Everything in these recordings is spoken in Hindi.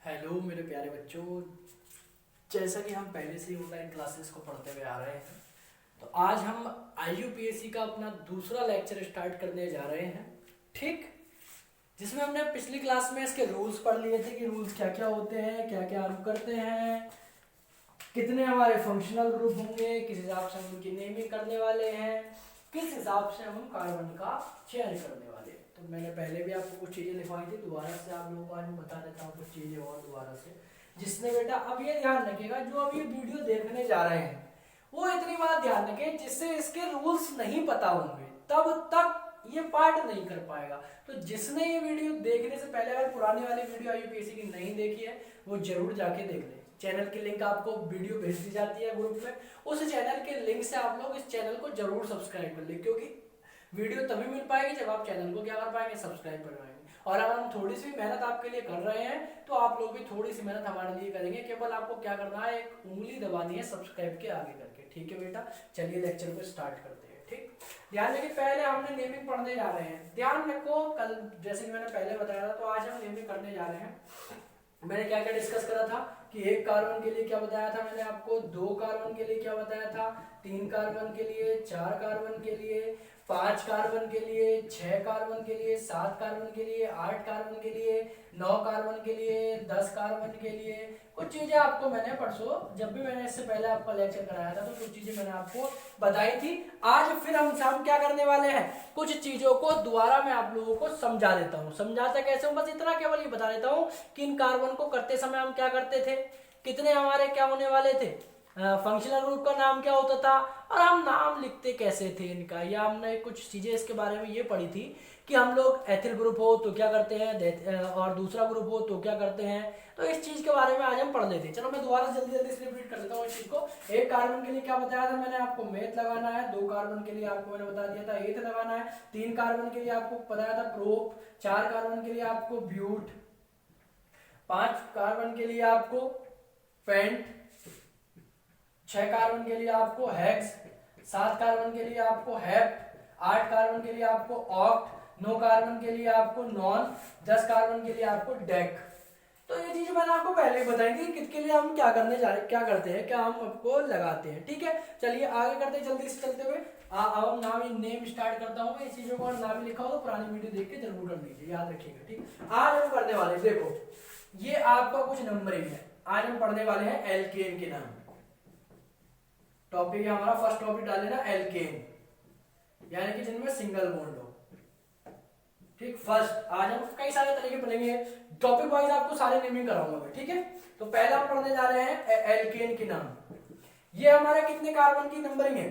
हेलो मेरे प्यारे बच्चों। जैसा कि हम पहले से ही ऑनलाइन क्लासेस को पढ़ते हुए आ रहे हैं, तो आज हम आईयूपीएससी का अपना दूसरा लेक्चर स्टार्ट करने जा रहे हैं। ठीक, जिसमें हमने पिछली क्लास में इसके रूल्स पढ़ लिए थे कि रूल्स क्या क्या होते हैं, क्या क्या हम करते हैं, कितने हमारे फंक्शनल ग्रुप होंगे, किस हिसाब से हम उनकी नेमिंग करने वाले हैं, किस हिसाब से हम कार्बन का चयन करने वाले हैं। तो मैंने पहले भी आपको कुछ चीज़ें लिखवाई थी, दोबारा से आप लोगों को आज मैं बता देता हूँ कुछ चीज़ें और दोबारा से, जिसने बेटा अब ये ध्यान रखिएगा, जो अब ये वीडियो देखने जा रहे हैं वो इतनी बात ध्यान रखें, जिससे इसके रूल्स नहीं पता होंगे तब तक ये पार्ट नहीं कर पाएगा। तो जिसने ये वीडियो देखने से पहले अगर पुरानी वाली वीडियो आईयूपीएससी की नहीं देखी है वो जरूर जाके देख ले। चैनल की लिंक आपको वीडियो भेज दी जाती है ग्रुप में, उस चैनल के लिंक से आप लोग इस चैनल को जरूर सब्सक्राइब कर ले, क्योंकि वीडियो तभी मिल पाएगी जब आप चैनल को क्या कर पाएंगे, सब्सक्राइब कर पाएंगे। और अगर हम थोड़ी सी मेहनत आपके लिए कर रहे हैं तो आप लोग भी थोड़ी सी मेहनत हमारे लिए करेंगे। केवल आपको क्या करना है, एक उंगली दबानी है सब्सक्राइब के आगे करके। ठीक है बेटा, चलिए लेक्चर को स्टार्ट करते हैं। ठीक, ध्यान रखिए, पहले हमने नेमिंग पढ़ने जा रहे हैं। ध्यान रखो, कल जैसे कि मैंने पहले बताया था, तो आज हम नेमिंग करने जा रहे हैं। मैंने क्या क्या डिस्कस करा था कि एक कार्बन के लिए क्या बताया था मैंने आपको, दो कार्बन के लिए क्या बताया था, तीन कार्बन के लिए, चार कार्बन के लिए, पांच कार्बन के लिए, छह कार्बन के लिए, सात कार्बन के लिए, आठ कार्बन के लिए, नौ कार्बन के लिए, 10 कार्बन के लिए। कुछ चीजें आपको मैंने परसों, जब भी मैंने इससे पहले आपका लेक्चर कराया था, तो कुछ चीजें मैंने आपको बताई थी। आज फिर हम क्या करने वाले हैं, कुछ चीजों को दोबारा मैं आप लोगों को समझा देता हूँ। समझाता कैसे हूँ, बस इतना केवल ये बता देता हूँ कि इन कार्बन को करते समय हम क्या करते थे, कितने हमारे क्या होने वाले थे, फंक्शनल ग्रुप का नाम क्या होता था, और हम नाम लिखते कैसे थे इनका। या हमने कुछ चीजें इसके बारे में ये पढ़ी थी कि हम लोग एथिल ग्रुप हो तो क्या करते हैं, और दूसरा ग्रुप हो तो क्या करते हैं। तो इस चीज के बारे में आज हम पढ़ लेते हैं। चलो मैं दोबारा जल्दी जल्दी से रिपीट कर देता हूँ इस चीज को। एक कार्बन के लिए क्या बताया था मैंने आपको, मेथ लगाना है। दो कार्बन के लिए आपको मैंने बता दिया था एथ लगाना है। तीन कार्बन के लिए आपको बताया था प्रोप। चार कार्बन के लिए आपको ब्यूट। पांच कार्बन के लिए आपको पेंट। छह कार्बन के लिए आपको हेक्स। सात कार्बन के लिए आपको हेप्ट। आठ कार्बन के लिए आपको ऑक्ट। 9 कार्बन के लिए आपको नॉन। 10 कार्बन के लिए आपको डेक। तो ये चीज मैंने आपको पहले ही बताई थी किसके लिए हम क्या करने जा रहे हैं, क्या करते हैं, क्या हम आपको लगाते हैं। ठीक है, चलिए आगे करते हैं जल्दी से चलते हुए। अब हम नाम नेम स्टार्ट करता हूँ। इस चीजों को और नाम लिखा हो तो पुरानी वीडियो देख के जरूर कर लीजिए, याद रखिएगा। ठीक, आज हम करने वाले, देखो ये आपका कुछ नंबरिंग है। आज हम पढ़ने वाले हैं एल्केन के नाम। टॉपिक है हमारा, फर्स्ट टॉपिक डाल लेना एल्केन, यानी कि जिनमें सिंगल बॉन्ड हो। ठीक, फर्स्ट आज हम कई सारे तरीके पढ़ेंगे, टॉपिक वाइज आपको सारे नेमिंग कराऊंगा मैं। ठीक है, तो पहला हम पढ़ने जा रहे हैं एल्केन के नाम। ये हमारे कितने कार्बन की नंबरिंग है,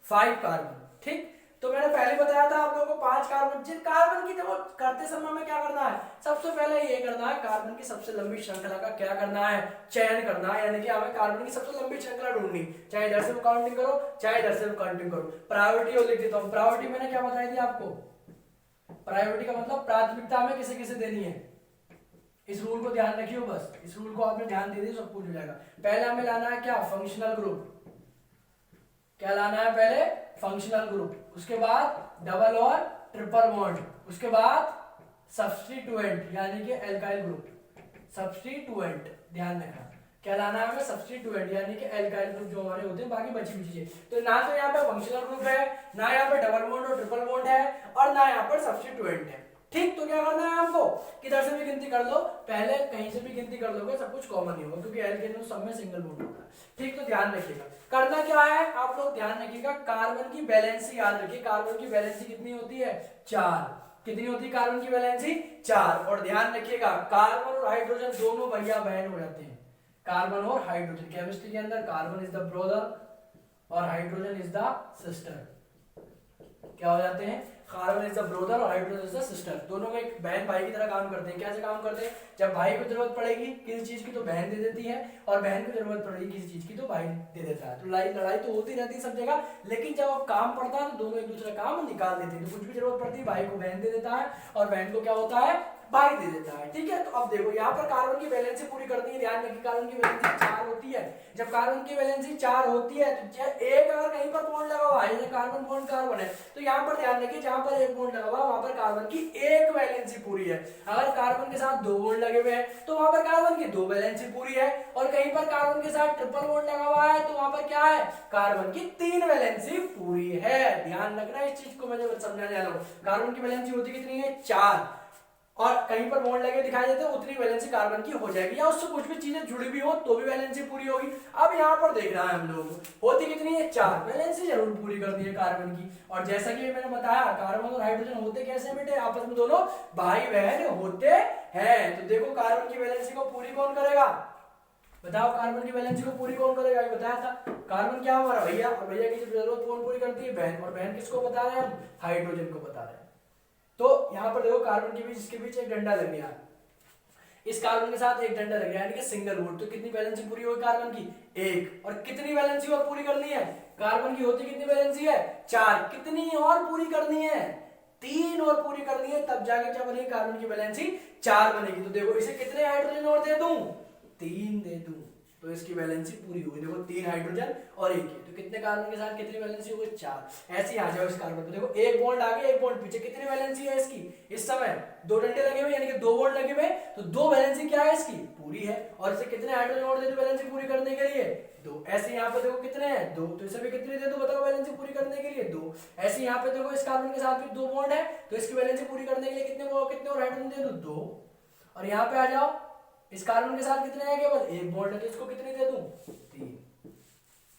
5 कार्बन। ठीक, तो मैंने पहले बताया था आप लोगों को 5 कार्बन। जिन कार्बन की देखो करते समय में क्या करना है, सबसे पहले ये करना है कार्बन की सबसे लंबी श्रृंखला का क्या करना है, चयन करना है। यानी कि हमें कार्बन की सबसे लंबी श्रृंखला ढूंढनी, चाहे इधर से काउंटिंग करो चाहे इधर से काउंटिंग करो। प्रायोरिटी और लिख देता हूं। प्रायोरिटी मैंने क्या बताई थी आपको, प्रायोरिटी का मतलब प्राथमिकता हमें किसे किसे देनी है। इस रूल को ध्यान रखियो, बस इस रूल को आपने ध्यान दे दिया सब कुछ हो जाएगा। पहले हमें लाना है क्या, फंक्शनल ग्रुप। क्या लाना है पहले, फंक्शनल ग्रुप। उसके बाद डबल और ट्रिपल बॉन्ड। उसके बाद सब्स्टिट्यूएंट यानी कि एल्काइल ग्रुप। सब्स्टिट्यूएंट ध्यान रखना, क्या लाना है हमें, सब्स्टिट्यूएंट यानी कि एल्काइल ग्रुप जो हमारे होते हैं, बाकी बची हुई चीजें। तो ना तो यहाँ पे फंक्शनल ग्रुप है, ना यहाँ पे डबल बॉन्ड और ट्रिपल बॉन्ड है, और ना यहाँ पर सब्स्टिट्यूएंट है। ठीक, तो क्या करना है हमको, किधर से भी गिनती कर लो, पहले कहीं से भी गिनती कर लोगे सब कुछ कॉमन ही होगा, क्योंकि एल्केन में सब में सिंगल बॉन्ड होता है। ठीक, तो ध्यान रखिएगा करना क्या है, आप लोग ध्यान रखिएगा, कार्बन की वैलेंसी याद रखिए। कार्बन की वैलेंसी कितनी होती है, 4। कितनी होती है कार्बन की वैलेंसी, 4। और ध्यान रखिएगा कार्बन और हाइड्रोजन दोनों भैया बहन हो जाते हैं। कार्बन और हाइड्रोजन केमिस्ट्री के अंदर कार्बन इज द ब्रदर और हाइड्रोजन इज द सिस्टर। क्या हो जाते हैं, कार्बन इज द ब्रदर और हाइड्रोजन इज द सिस्टर। दोनों में एक बहन भाई की तरह काम करते हैं। कैसे काम करते हैं, जब भाई को जरूरत पड़ेगी किसी चीज की तो बहन दे देती है, और बहन को जरूरत पड़ेगी किसी चीज की तो भाई दे देता है। तो लड़ाई तो होती रहती है सब जगह, लेकिन जब अब काम पड़ता है तो दोनों एक दूसरे काम निकाल देते हैं। तो कुछ भी जरूरत पड़ती है भाई को बहन दे देता है, और बहन को क्या होता है, भाई दे देता है। ठीक है, तो अब देखो यहाँ पर कार्बन की वैलेंसी पूरी करनी है। ध्यान रखिए कार्बन की वैलेंसी 4 होती है। जब कार्बन की वैलेंसी 4 होती है तो एक अगर कहीं पर बॉन्ड लगा हुआ है, जैसे कार्बन बॉन्ड कार्बन है, तो यहाँ पर ध्यान रखिए जहां पर एक बॉन्ड लगा हुआ, वहां पर कार्बन की एक वैलेंसी पूरी है। अगर कार्बन के साथ दो बॉन्ड लगे हुए हैं तो वहां पर कार्बन की दो वैलेंसी पूरी है, और कहीं पर कार्बन के साथ ट्रिपल बॉन्ड लगा हुआ है तो वहां पर क्या है, कार्बन की तीन वैलेंसी पूरी है। ध्यान रखना इस चीज को, मैं जो समझाने जा रहा हूं। कार्बन की वैलेंसी होती कितनी है, 4, और कहीं पर बॉन्ड लगे दिखाई देते हैं उतनी वैलेंसी कार्बन की हो जाएगी, या उससे कुछ भी चीजें जुड़ी भी हो तो भी वैलेंसी पूरी होगी। अब यहाँ पर देखना है हम लोगों को, होती कितनी है, 4, वैलेंसी जरूर पूरी करनी है कार्बन की। और जैसा कि मैंने बताया, कार्बन और हाइड्रोजन होते कैसे हैं बेटे, आपस में दोनों भाई बहन होते हैं। तो देखो कार्बन की वैलेंसी को पूरी कौन करेगा, बताओ कार्बन की वैलेंसी को पूरी कौन करेगा, ये बताया था। कार्बन क्या हमारा भैया, और भैया की जरूरत कौन पूरी करती है, बहन। और बहन किसको बता रहे हैं हम, हाइड्रोजन को बता रहे हैं। तो यहाँ पर देखो कार्बन के बीच, इसके बीच एक डंडा लग गया, इस कार्बन के साथ एक डंडा लग गया, यानी कि सिंगल बॉन्ड। तो कितनी वैलेंसी पूरी होगी कार्बन की, 1। और कितनी वैलेंसी और पूरी करनी है, कार्बन की होती कितनी वैलेंसी है, 4, कितनी और पूरी करनी है, 3 और पूरी करनी है, तब जाके क्या बनेगी, कार्बन की वैलेंसी 4 बनेगी। तो देखो इसे कितने हाइड्रोजन और दे दूं, 3 दे दूं, तो इसकी वैलेंसी पूरी होगी। देखो 3 हाइड्रोजन और 1 है, तो कितने कार्बन के साथ कितनी वैलेंसी होगी, 4। ऐसे ही आ जाओ इस कार्बन पे, देखो एक बॉन्ड आगे एक बॉन्ड पीछे, कितनी वैलेंसी है इसकी, इस समय 2 डंडे लगे हुए यानी कि 2 बॉन्ड लगे हुए, तो 2 वैलेंसी क्या है इसकी, पूरी है। और इसे कितने हाइड्रोजन और दे दो वैलेंसी पूरी करने के लिए, 2। ऐसे यहाँ पे देखो कितने हैं, 2, तो इसे भी कितनी दे दो बताओ वैलेंसी पूरी करने के लिए, 2। ऐसे यहाँ पे देखो इस कार्बन के साथ भी 2 बॉन्ड है, तो इसकी वैलेंसी पूरी करने के लिए कितने और हाइड्रोजन दे दो, 2। और यहाँ पे आ जाओ, इस कार्बन के साथ कितने हैं, केवल एक बॉन्ड है, तो इसको कितनी दे दूं, 3।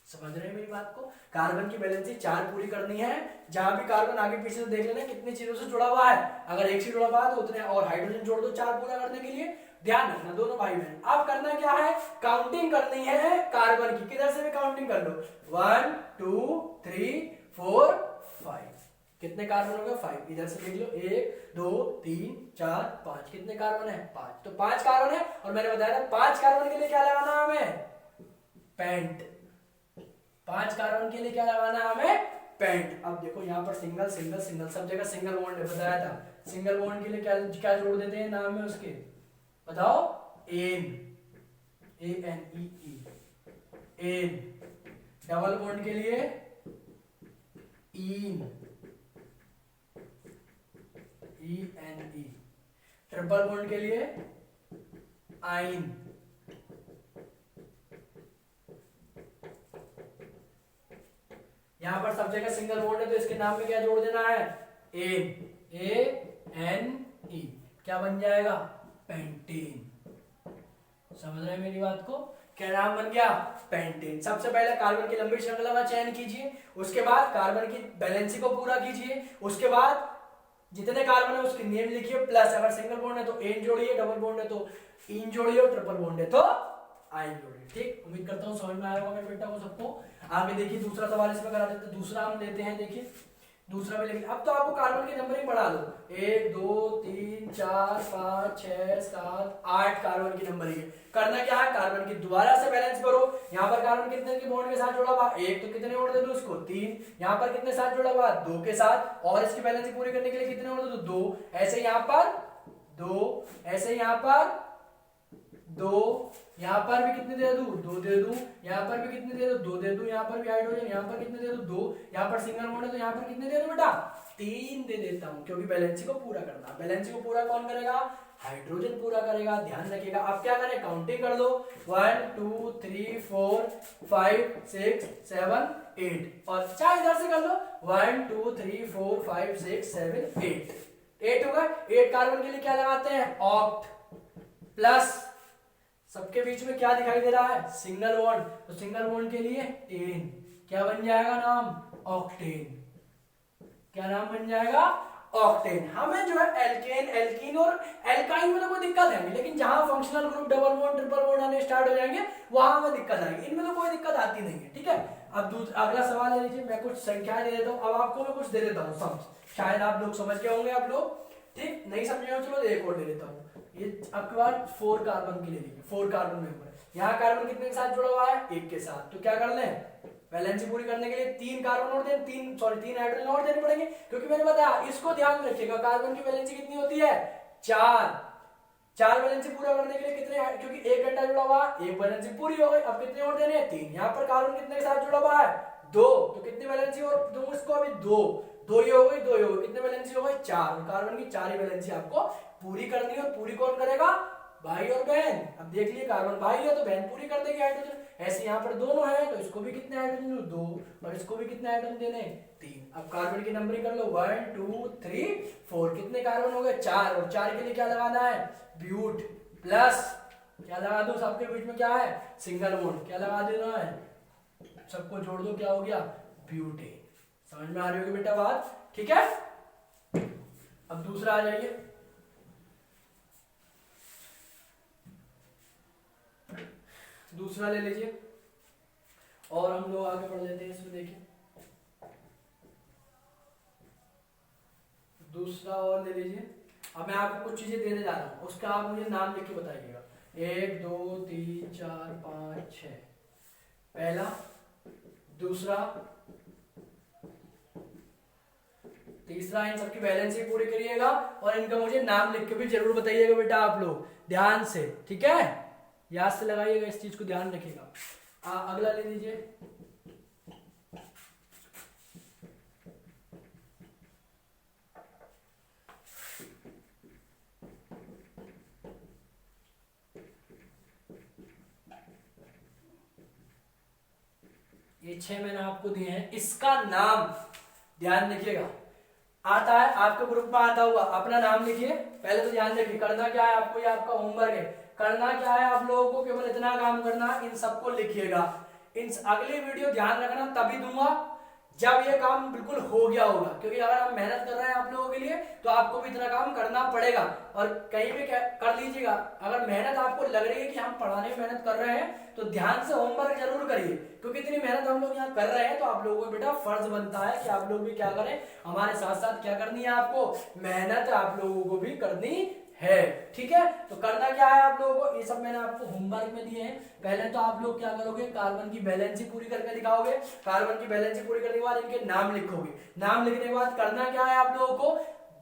समझ रहे हैं मेरी बात को, कार्बन की वैलेंसी 4 पूरी करनी है। जहां भी कार्बन आगे पीछे से देख लेना कितनी चीजों से जुड़ा हुआ है, अगर एक से जुड़ा हुआ है तो उतने, और हाइड्रोजन जोड़ दो 4 पूरा करने के लिए। ध्यान रखना दोनों भाई बहन। अब करना क्या है, काउंटिंग करनी है कार्बन की, किधर से भी काउंटिंग कर लो, 1 2 3 4 5। कितने कार्बन हो गए, 5। इधर से देख लो, 1 2 3 4 5, कितने कार्बन है, 5। तो 5 कार्बन है, और मैंने बताया था 5 कार्बन के लिए क्या लगाना है हमें, पेंट। 5 कार्बन के लिए क्या लगाना है हमें, पेंट। अब देखो यहाँ पर सिंगल सिंगल सिंगल, सब जगह सिंगल बॉन्ड है, बताया था। सिंगल बॉन्ड के लिए क्या क्या जोड़ देते हैं नाम में उसके, बताओ, ane, ANEE, ane. Double bond के लिए ईन, ENE। ट्रिपल बॉन्ड के लिए आइन, यहां पर सब जगह सिंगल बॉन्ड है तो इसके नाम में क्या जोड़ देना है, एन, ANE। क्या बन जाएगा, पेंटेन। समझ रहे हैं मेरी बात को, क्या नाम बन गया, पेंटेन। सबसे पहले कार्बन की लंबी श्रृंखला का चयन कीजिए, उसके बाद कार्बन की बैलेंसी को पूरा कीजिए, उसके बाद जितने कार्बन है उसकी नेम लिखिए, प्लस अगर सिंगल बॉन्ड है तो एन जोड़िए, डबल बॉन्ड है तो इन जोड़िए, और ट्रिपल बॉन्ड है तो आइन जोड़िए। ठीक, उम्मीद करता हूँ समझ में आया होगा मेरे बेटा को सबको। आगे देखिए दूसरा सवाल इसमें करा देते हैं, दूसरा हम लेते हैं। देखिए दूसरा में, लेकिन अब तो आपको कार्बन की नंबरिंग बढ़ा लो, 1 2 3 4 5 6 7 8 कार्बन की नंबरिंग है। करना क्या है, कार्बन की दोबारा से बैलेंस करो। यहाँ पर कार्बन कितने के बॉन्ड के साथ जुड़ा हुआ, 1, तो कितने और दे दो उसको, 3। यहाँ पर कितने साथ जुड़ा हुआ, 2 के साथ, और इसकी बैलेंस पूरी करने के लिए कितने और दे दो, 2। ऐसे यहाँ पर 2, ऐसे यहाँ पर 2, यहाँ पर भी कितने दे दूं, 2 दे दूं, यहाँ पर भी कितने दे दूं, 2 दे दूं, यहाँ पर भी हाइड्रोजन, यहाँ पर कितने दे दूं, 2, यहाँ पर सिंगल बॉन्ड है तो यहाँ पर कितने दे दूं बेटा, 3 दे देता हूं, क्योंकि बैलेंसी को पूरा करना। बैलेंसी को पूरा कौन करेगा, हाइड्रोजन पूरा करेगा, ध्यान रखिएगा। अब क्या करें, काउंटिंग कर लो, 1 2 3 4 5 6 7 8, और चाहे इधर से कर लो, 1 2 3 4 5 6 7 8 होगा। 8 कार्बन के लिए क्या लगाते हैं, ऑक्ट, प्लस सबके बीच में क्या दिखाई दे रहा है, सिंगल बॉन्ड, तो सिंगल बॉन्ड के लिए एन, क्या बन जाएगा नाम, ऑक्टेन। क्या नाम बन जाएगा, ऑक्टेन। हमें जो है एल्केन, एल्कीन और एल्काइन में तो कोई दिक्कत है नहीं, लेकिन जहां functional group double bond triple bond आने स्टार्ट हो जाएंगे वहां हमें दिक्कत आएगी, इनमें तो कोई दिक्कत आती नहीं है। ठीक है, अब अगला सवाल ले लीजिए, मैं कुछ संख्याएं दे देता हूं, अब आपको मैं कुछ दे देता हूं समझ, शायद आप लोग समझ गए होंगे, आप लोग ठीक नहीं समझे हो, चलो एक और दे देता हूं। ये आपके बाद 4 कार्बन के लिए लीजिए, 4 कार्बन मेंबर, यहाँ कार्बन कितने के साथ जुड़ा हुआ है, 1 के साथ, तो क्या कर लें, वैलेंसी पूरी करने के लिए 3 कार्बन और दें, 3 हाइड्रोजन और देने पड़ेंगे, क्योंकि मैंने बताया, इसको ध्यान रखिएगा, कार्बन की वैलेंसी कितनी होती है, 4 वैलेंसी पूरा करने के लिए कितने, क्योंकि एक घंटा जुड़ा हुआ, एक वैलेंसी पूरी हो गई, अब कितने और देने हैं, 3। यहाँ पर कार्बन कितने के साथ जुड़ा हुआ है, 2, तो कितनी वैलेंसी और दूं इसको, अभी 2 दो ही हो गई, दो ही हो गई, कितने वैलेंसी हो गई 4, और कार्बन की 4 ही वैलेंसी आपको पूरी करनी है। और पूरी कौन करेगा, भाई और बहन। अब देख लिए कार्बन भाई है तो बहन पूरी कर देगी हाइड्रोजन। ऐसे यहाँ पर दोनों है तो इसको भी कितने हाइड्रोजन, 2, और इसको भी कितने हाइड्रोजन देने, 3। अब कार्बन की नंबरिंग कर लो, 1 2 3 4, कितने कार्बन हो गए 4, और 4 के लिए क्या लगाना है, ब्यूट प्लस क्या लगा दो, सबके बीच में क्या है, सिंगल बॉन्ड, क्या लगा देना है, सबको जोड़ दो, क्या हो गया, ब्यूटेन। समझ में आ रही होगी बेटा बात, ठीक है। अब दूसरा आ जाइए, दूसरा ले लीजिए और हम लोग आगे बढ़ लेते हैं इसमें। देखिए दूसरा और ले लीजिए। अब मैं आपको कुछ चीजें देने जा रहा हूं, उसका आप मुझे नाम लिख के बताइएगा, 1 2 3 4 5 6, पहला, दूसरा, तीसरा। इन सबकी बैलेंस ही पूरी करिएगा और इनका मुझे नाम लिख के भी जरूर बताइएगा बेटा आप लोग ध्यान से, ठीक है, याद से लगाइएगा, इस चीज को ध्यान रखिएगा। अगला ले लीजिए, ये 6 मैंने आपको दिए हैं, इसका नाम ध्यान रखिएगा। आता है आपके ग्रुप में आता हुआ, अपना नाम लिखिए पहले तो ध्यान रखिए। करना क्या है आपको, ये आपका होमवर्क है, करना क्या है आप लोगों को, केवल इतना काम करना, इन सबको लिखिएगा। इन अगली वीडियो ध्यान रखना तभी दूंगा जब ये काम बिल्कुल हो गया होगा, क्योंकि अगर हम मेहनत कर रहे हैं आप लोगों के लिए तो आपको भी इतना काम करना पड़ेगा। और कहीं भी कर लीजिएगा, अगर मेहनत आपको लग रही है कि हम पढ़ाने में मेहनत कर रहे हैं तो ध्यान से होमवर्क जरूर करिए, क्योंकि इतनी मेहनत हम लोग यहाँ कर रहे हैं तो आप लोगों को बेटा फर्ज बनता है कि आप लोग भी क्या करें, हमारे साथ साथ क्या करनी है, आपको मेहनत आप लोगों को भी करनी है, ठीक है। तो करना क्या है आप लोगों को, ये सब मैंने आपको होमवर्क में दिए हैं। पहले तो आप लोग क्या करोगे, कार्बन की बैलेंस पूरी करके दिखाओगे, कार्बन की बैलेंस पूरी करने के बाद इनके नाम लिखोगे, नाम लिखने के बाद करना क्या है आप लोगों को,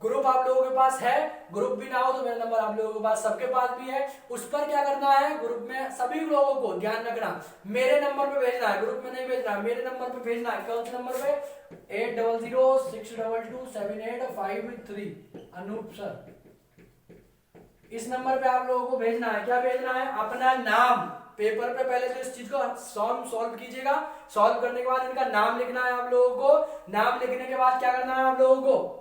ग्रुप आप लोगों के पास है, ग्रुप भी ना हो तो मेरा नंबर आप लोगों के पास सबके पास भी है, उस पर क्या करना है, ग्रुप में सभी लोगों को ध्यान रखना मेरे नंबर पे भेजना है, ग्रुप में नहीं भेजना, मेरे नंबर पे भेजना है। कौन से नंबर पे, 8006227853, अनूप सर, इस नंबर पे आप लोगों को भेजना है। क्या भेजना है, अपना नाम, पेपर पे पहले तो इस चीज को सॉल्व कीजिएगा, सॉल्व करने के बाद इनका नाम लिखना है आप लोगों को, नाम लिखने के बाद क्या करना है आप लोगों को,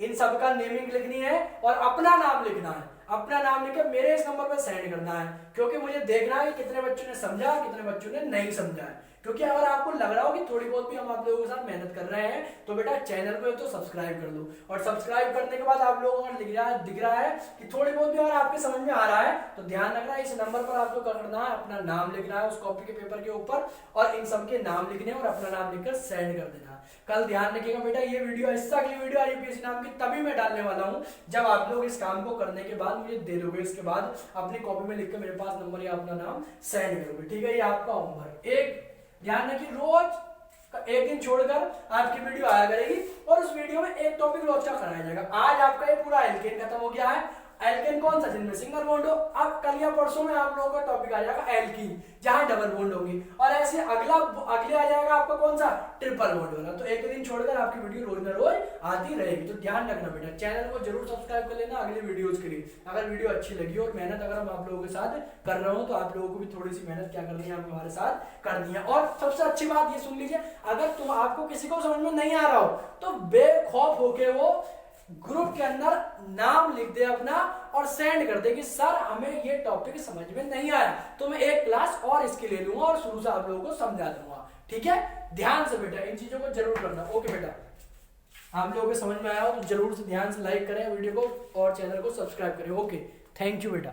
इन सबका नेमिंग लिखनी है और अपना नाम लिखना है, अपना नाम लिख के मेरे इस नंबर पर सेंड करना है, क्योंकि मुझे देखना है कि कितने बच्चों ने समझा, कितने बच्चों ने नहीं समझा है। क्योंकि अगर आपको लग रहा हो कि थोड़ी बहुत भी हम आप लोगों के साथ मेहनत कर रहे हैं तो बेटा चैनल को तो सब्सक्राइब कर लो, और सब्सक्राइब करने के बाद आप लोगों को दिख रहा है कि थोड़ी बहुत भी अगर आपके समझ में आ रहा है तो ध्यान रखना, इस नंबर पर आपको करना है, अपना नाम लिखना है उस कॉपी के पेपर के ऊपर, और इन सबके नाम लिखने और अपना नाम लिखकर सेंड कर देना। कल ध्यान रखिएगा बेटा, ये वीडियो इससे अगली वीडियो आईयूपीएससी नाम की तभी मैं डालने वाला हूं जब आप लोग इस काम को करने के बाद मुझे दे दोगे, इसके बाद अपनी कॉपी में लिखकर मेरे पास नंबर या अपना नाम सेंड करोगे, ठीक है। ये आपका होमवर्क, एक ध्यान रखिए, रोज एक दिन छोड़कर आपकी वीडियो आया करेगी और उस वीडियो में एक टॉपिक रोज का कराया जाएगा। आज आपका ये पूरा एल्केन खत्म हो गया है, एल्केन कौन सा, जिनमें सिंगल बॉन्ड हो। अब कल या परसों में आप लोगों का टॉपिक आ जाएगा एल्कीन, जहां डबल बॉन्ड होगी, और ऐसे अगले आ जाएगा आपका कौन सा, ट्रिपल बॉन्ड वाला। तो एक दिन छोड़कर आपकी वीडियो रोज ना रोज आती रहेगी, तो ध्यान रखना बेटा, चैनल को जरूर सब्सक्राइब कर लेना अगली वीडियोस के लिए। अगर वीडियो अच्छी लगी और मेहनत अगर हम आप लोगों के साथ कर रहे हो तो आप लोगों को भी थोड़ी सी मेहनत क्या करनी है, हमारे साथ करनी है। और सबसे अच्छी बात ये सुन लीजिए, अगर तुम आपको किसी को समझ में नहीं आ रहा हो तो बेखौफ होके वो ग्रुप के अंदर नाम लिख दे अपना और सेंड कर दे कि सर हमें ये टॉपिक समझ में नहीं आया, तो मैं एक क्लास और इसकी ले लूंगा और शुरू से आप लोगों को समझा दूंगा, ठीक है। ध्यान से बेटा इन चीजों को जरूर करना, ओके बेटा। आप लोगों को समझ में आया हो तो जरूर से ध्यान से लाइक करें वीडियो को और चैनल को सब्सक्राइब करें, ओके। थैंक यू बेटा।